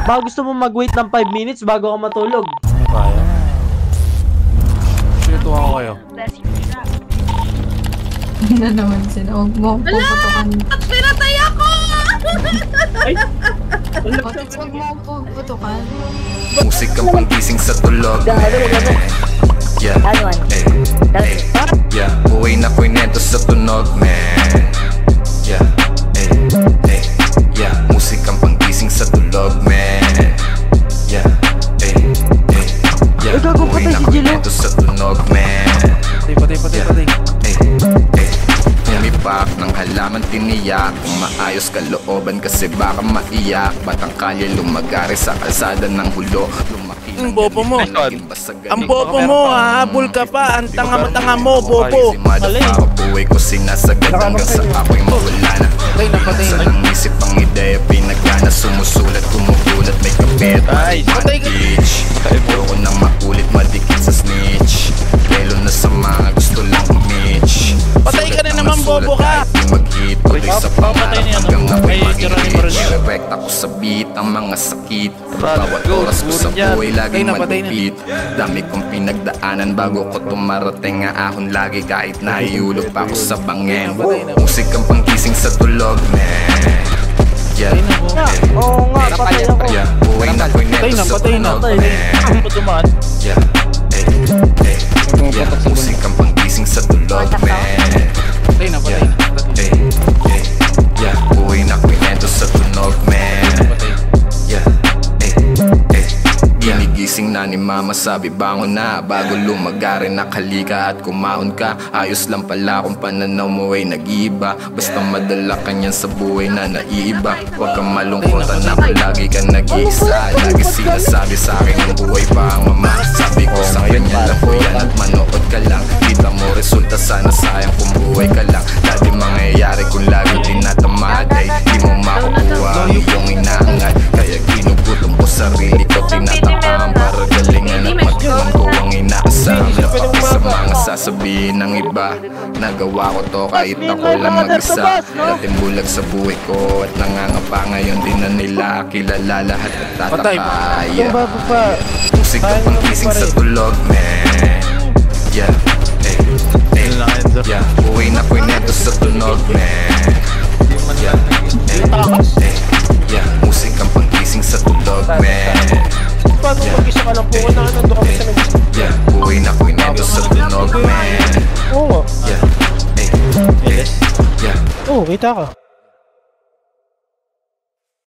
Baka gusto mo mag-wait ng 5 minutes bago ka matulog. Kaya. Sinutuhan ko kayo. Hindi na naman sila. Huwag mo akong puputukan. At pinatay ako! Huwag mo akong puputukan. Musikang panggising sa tulog. Yeah, yeah, buhay na kwento sa tunog, man. Yeah, yeah, musikang panggising sa tulog, man. Yeah, yeah, buhay na kwento sa tunog, man. Patay. Umipak ng halaman tiniyak. Kung maayos kalooban kasi baka maiyak. Batang kalye lumagari sa kalsada ng hulo. Ang bobo mo. Ang bobo mo, hahabol ka pa. Ang tanga-tanga mo, bobo. Buhay ko sinasagad hanggang sa ako'y mawala na. Sa lang isip ang ideya pinagana. Sumusulat, kumugulat, may kapit. Patay ka. Ayoko nang makulit, madikit sa snitch. Lelo na sa mga gusto lang umich. Patay ka na naman, bobo ka. Mag-hit, tuloy sa pangarap hanggang ako'y mag-hit. Direct ako sa beat, ang mga sakit. Bawat oras ko sa buhay laging malupit. Dami kong pinagdaanan bago ko tumarating. Nga ahon lagi kahit nahihulog pa ako sa bangin. Musikang panggising sa tulog, man. Yeah, Oo nga, patay ako. yeah, buhay na kwento sa tunog, man. Yeah, yeah, musikang panggising sa tulog, man. Yeah, buhay na kwento sa tunog, man. Yeah, ginigising na ni mama, sabi bangon na. Bago lumagari nakalika at kumahon ka. Ayos lang pala kung pananaw mo ay nag-iiba. Basta madala ka niyan sa buhay na naiiba. Huwag kang malungkotan na palagi ka nag-iisa. Lagi sinasabi sa akin ang buhay pa ang mama. Sabi ko sa kanya lang po yan at manood ka lang. Kita mo resulta, sana sayang kung buhay ka lang. Dati mangyayari kung lagi tinatamad ay di mo makukuha ang iyong inaangat. Kaya ginugutom ko sarili ko, tinatakam para galingan at matuwang ko ang inaasam. Napaki sa mga sasabihin ng iba. Nagawa ko to kahit ako lang mag-isa. Dating bulag sa buhay ko at nangangapa, ngayon din na nila kilala lahat at tataka. Musikang panggising sa tulog, man. Yeah, yeah, buhay na kwento sa tunog, man. Yeah, musikang panggising sa tulog, man. Paano mag-isa ka lang po? Nandun kami sa nag- Yeah, buhay na kwento sa tunog, man. Oo. Yeah, Oo, kita ka.